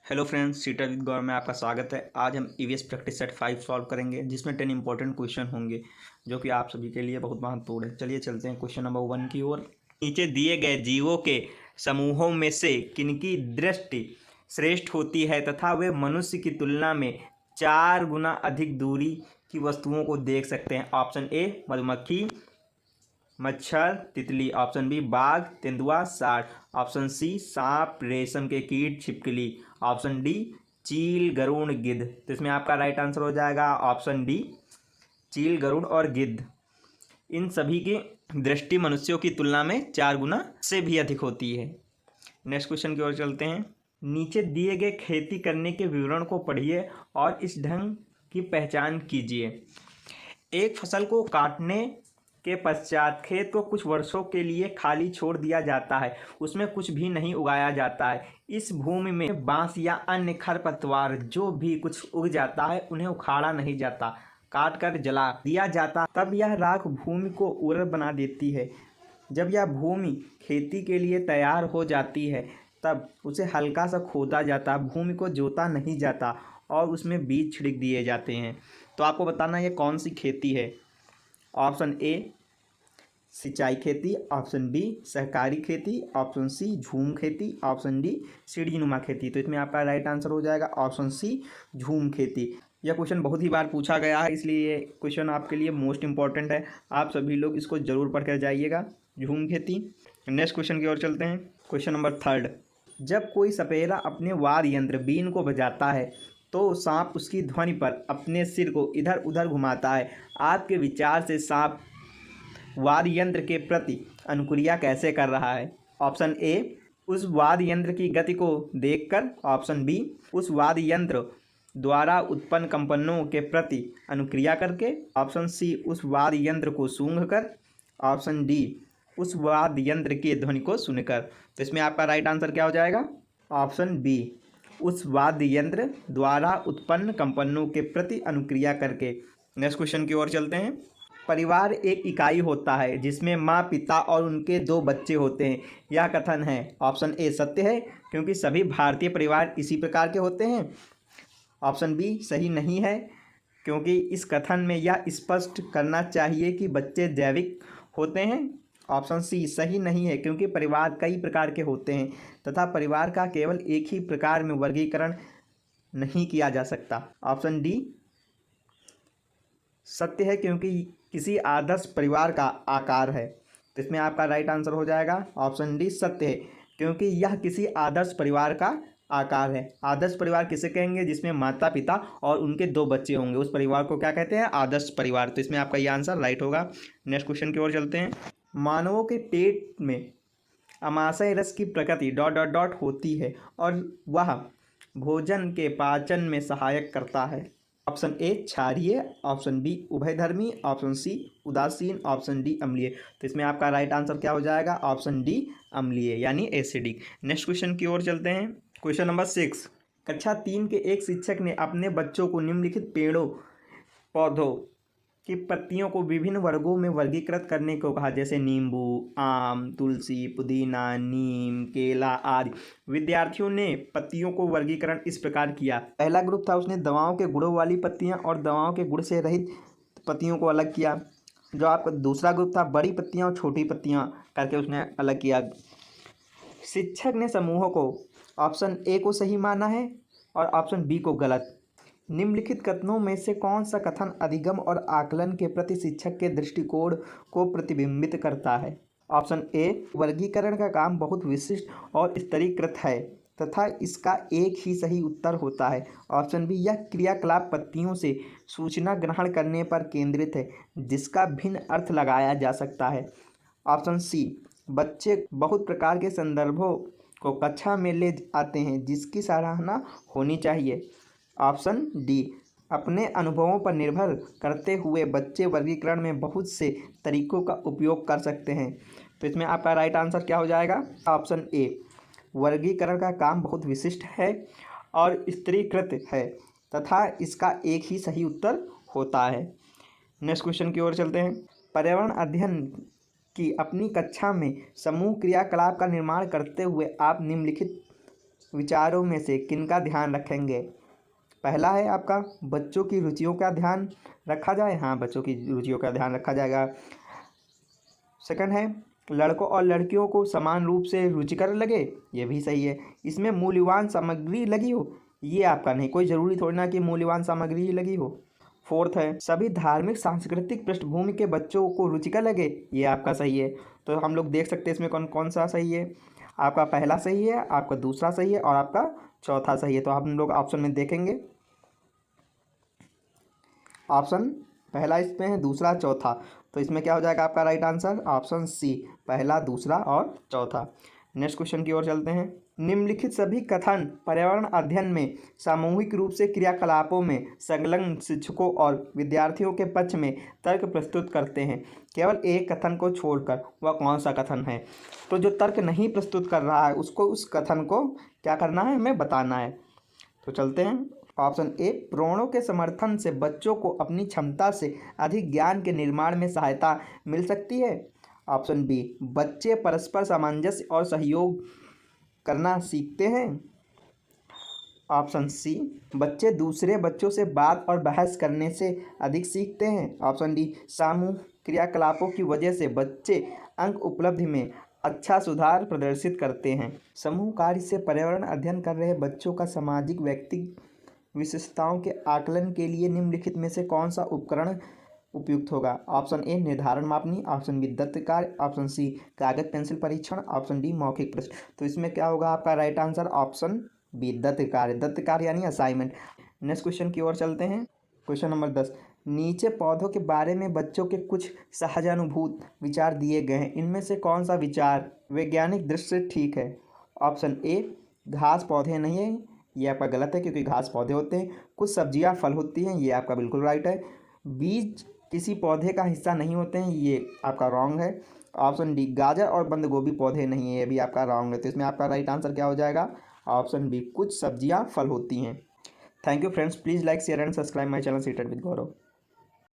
Hello friends, seater with गौर में आपका स्वागत है। आज हम ईवीएस प्रैक्टिस सेट 5 सॉल्व करेंगे, जिसमें 10 इंपॉर्टेंट क्वेश्चन होंगे जो कि आप सभी के लिए बहुत महत्वपूर्ण है। चलिए चलते हैं क्वेश्चन नंबर 1 की ओर। नीचे दिए गए जीवों के समूहों में से किनकी दृष्टि श्रेष्ठ होती है तथा वे मनुष्य की तुलना में 4 गुना अधिक दूरी की वस्तुओं को देख सकते हैं। ऑप्शन ए मधुमक्खी, मच्छर, तितली। ऑप्शन बी बाघ, तेंदुआ, सांड। ऑप्शन सी सांप, रेशम के कीट, छिपकली। ऑप्शन डी चील, गरुड़, गिद्ध। तो इसमें आपका राइट आंसर हो जाएगा ऑप्शन डी चील, गरुड़ और गिद्ध। इन सभी की दृष्टि मनुष्यों की तुलना में 4 गुना से भी अधिक होती है। नेक्स्ट क्वेश्चन की ओर चलते हैं। नीचे दिए गए खेती करने के विवरण को पढ़िए और इस ढंग की पहचान कीजिए। एक फसल को काटने के पश्चात खेत को कुछ वर्षों के लिए खाली छोड़ दिया जाता है, उसमें कुछ भी नहीं उगाया जाता है। इस भूमि में बांस या अन्य खरपतवार जो भी कुछ उग जाता है उन्हें उखाड़ा नहीं जाता, काट कर जला दिया जाता। तब यह राख भूमि को उर्वर बना देती है। जब यह भूमि खेती के लिए तैयार हो जाती है तब उसे हल्का सा खोदा जाता, भूमि को जोता नहीं जाता और उसमें बीज छिड़क दिए जाते हैं। तो आपको बताना है कौन सी खेती है। ऑप्शन ए सिंचाई खेती, ऑप्शन बी सहकारी खेती, ऑप्शन सी झूम खेती, ऑप्शन डी सीढ़ीनुमा खेती। तो इसमें आपका राइट आंसर हो जाएगा ऑप्शन सी झूम खेती। यह क्वेश्चन बहुत ही बार पूछा गया है, इसलिए ये क्वेश्चन आपके लिए मोस्ट इंपॉर्टेंट है। आप सभी लोग इसको जरूर पढ़ कर जाइएगा, झूम खेती। नेक्स्ट क्वेश्चन की ओर चलते हैं। Question number 3। जब कोई सपेरा अपने वाद्य यंत्र बीन को बजाता है तो सांप उसकी ध्वनि पर अपने सिर को इधर उधर घुमाता है। आपके विचार से सांप वाद्य यंत्र के प्रति अनुक्रिया कैसे कर रहा है। ऑप्शन ए उस वाद्य यंत्र की गति को देखकर, ऑप्शन बी उस वाद्य यंत्र द्वारा उत्पन्न कंपनों के प्रति अनुक्रिया करके, ऑप्शन सी उस वाद्य यंत्र को सूंघकर, ऑप्शन डी उस वाद्य यंत्र की ध्वनि को सुनकर। तो इसमें आपका राइट आंसर क्या हो जाएगा ऑप्शन बी उस वाद्य यंत्र द्वारा उत्पन्न कंपनों के प्रति अनुक्रिया करके। नेक्स्ट क्वेश्चन की ओर चलते हैं। परिवार एक इकाई होता है जिसमें माँ, पिता और उनके 2 बच्चे होते हैं। यह कथन है। ऑप्शन ए सत्य है क्योंकि सभी भारतीय परिवार इसी प्रकार के होते हैं। ऑप्शन बी सही नहीं है क्योंकि इस कथन में यह स्पष्ट करना चाहिए कि बच्चे जैविक होते हैं। ऑप्शन सी सही नहीं है क्योंकि परिवार कई प्रकार के होते हैं तथा परिवार का केवल एक ही प्रकार में वर्गीकरण नहीं किया जा सकता। ऑप्शन डी सत्य है क्योंकि किसी आदर्श परिवार का आकार है। तो इसमें आपका राइट आंसर हो जाएगा ऑप्शन डी सत्य है क्योंकि यह किसी आदर्श परिवार का आकार है। आदर्श परिवार किसे कहेंगे? जिसमें माता पिता और उनके 2 बच्चे होंगे, उस परिवार को क्या कहते हैं? आदर्श परिवार। तो इसमें आपका यह आंसर राइट होगा। नेक्स्ट क्वेश्चन की ओर चलते हैं। मानवों के पेट में अमाशय रस की प्रकृति ... होती है और वह भोजन के पाचन में सहायक करता है। ऑप्शन ए क्षारीय, ऑप्शन बी उभयधर्मी, ऑप्शन सी उदासीन, ऑप्शन डी अम्लीय। तो इसमें आपका राइट आंसर क्या हो जाएगा ऑप्शन डी अम्लीय यानी एसिडिक। नेक्स्ट क्वेश्चन की ओर चलते हैं। Question number 6। कक्षा 3 के एक शिक्षक ने अपने बच्चों को निम्नलिखित पेड़ों पौधों की पत्तियों को विभिन्न वर्गों में वर्गीकृत करने को कहा, जैसे नींबू, आम, तुलसी, पुदीना, नीम, केला आदि। विद्यार्थियों ने पत्तियों को वर्गीकरण इस प्रकार किया। पहला ग्रुप था, उसने दवाओं के गुणों वाली पत्तियां और दवाओं के गुण से रहित पत्तियों को अलग किया। जो आपका दूसरा ग्रुप था, बड़ी पत्तियां और छोटी पत्तियां करके उसने अलग किया। शिक्षक ने समूहों को ऑप्शन ए को सही माना है और ऑप्शन बी को गलत। निम्नलिखित कथनों में से कौन सा कथन अधिगम और आकलन के प्रति शिक्षक के दृष्टिकोण को प्रतिबिंबित करता है। ऑप्शन ए वर्गीकरण का काम बहुत विशिष्ट और स्तरीकृत है तथा इसका एक ही सही उत्तर होता है। ऑप्शन बी यह क्रियाकलाप पत्तियों से सूचना ग्रहण करने पर केंद्रित है जिसका भिन्न अर्थ लगाया जा सकता है। ऑप्शन सी बच्चे बहुत प्रकार के संदर्भों को कक्षा में ले आते हैं जिसकी सराहना होनी चाहिए। ऑप्शन डी अपने अनुभवों पर निर्भर करते हुए बच्चे वर्गीकरण में बहुत से तरीकों का उपयोग कर सकते हैं। तो इसमें आपका राइट आंसर क्या हो जाएगा ऑप्शन ए वर्गीकरण का काम बहुत विशिष्ट है और स्तरीकृत है तथा इसका एक ही सही उत्तर होता है। नेक्स्ट क्वेश्चन की ओर चलते हैं। पर्यावरण अध्ययन की अपनी कक्षा में समूह क्रियाकलाप का निर्माण करते हुए आप निम्नलिखित विचारों में से किनका ध्यान रखेंगे? पहला है आपका बच्चों की रुचियों का ध्यान रखा जाए, हाँ बच्चों की रुचियों का ध्यान रखा जाएगा। सेकंड है लड़कों और लड़कियों को समान रूप से रुचिकर लगे, ये भी सही है। इसमें मूल्यवान सामग्री लगी हो, ये आपका नहीं, कोई ज़रूरी थोड़ी ना कि मूल्यवान सामग्री ही लगी हो। फोर्थ है सभी धार्मिक सांस्कृतिक पृष्ठभूमि के बच्चों को रुचिकर लगे, ये आपका सही है। तो हम लोग देख सकते हैं इसमें कौन कौन सा सही है। आपका पहला सही है, आपका दूसरा सही है और आपका चौथा सही है। तो हम लोग ऑप्शन में देखेंगे, ऑप्शन पहला इसमें है, दूसरा चौथा, तो इसमें क्या हो जाएगा आपका राइट आंसर? ऑप्शन सी, पहला दूसरा और चौथा। नेक्स्ट क्वेश्चन की ओर चलते हैं। निम्नलिखित सभी कथन पर्यावरण अध्ययन में सामूहिक रूप से क्रियाकलापों में संलग्न शिक्षकों और विद्यार्थियों के पक्ष में तर्क प्रस्तुत करते हैं, केवल एक कथन को छोड़कर। वह कौन सा कथन है? तो जो तर्क नहीं प्रस्तुत कर रहा है उसको, उस कथन को क्या करना है, हमें बताना है। तो चलते हैं। ऑप्शन ए प्रणों के समर्थन से बच्चों को अपनी क्षमता से अधिक ज्ञान के निर्माण में सहायता मिल सकती है। ऑप्शन बी बच्चे परस्पर सामंजस्य और सहयोग करना सीखते हैं। ऑप्शन सी बच्चे दूसरे बच्चों से बात और बहस करने से अधिक सीखते हैं। ऑप्शन डी समूह क्रियाकलापों की वजह से बच्चे अंक उपलब्धि में अच्छा सुधार प्रदर्शित करते हैं। समूह कार्य से पर्यावरण अध्ययन कर रहे बच्चों का सामाजिक व्यक्तिगत विशेषताओं के आकलन के लिए निम्नलिखित में से कौन सा उपकरण उपयुक्त होगा? ऑप्शन ए निर्धारण मापनी, ऑप्शन बी दत्त कार्य, ऑप्शन सी कागज पेंसिल परीक्षण, ऑप्शन डी मौखिक प्रश्न। तो इसमें क्या होगा आपका राइट आंसर? ऑप्शन बी दत्त कार्य। दत्त कार्य यानी असाइनमेंट। नेक्स्ट क्वेश्चन की ओर चलते हैं। क्वेश्चन नंबर 10, नीचे पौधों के बारे में बच्चों के कुछ सहजानुभूत विचार दिए गए हैं, इनमें से कौन सा विचार वैज्ञानिक दृष्टि से ठीक है? ऑप्शन ए घास पौधे नहीं है, ये आपका गलत है क्योंकि घास पौधे होते हैं। कुछ सब्जियां फल होती हैं, ये आपका बिल्कुल राइट है। बीज किसी पौधे का हिस्सा नहीं होते हैं, ये आपका रॉन्ग है। ऑप्शन डी गाजर और बंद गोभी पौधे नहीं है, ये भी आपका रॉन्ग है। तो इसमें आपका राइट आंसर क्या हो जाएगा? ऑप्शन बी कुछ सब्जियां फल होती हैं। Thank you friends, please like share and subscribe my channel seated with Gaurav.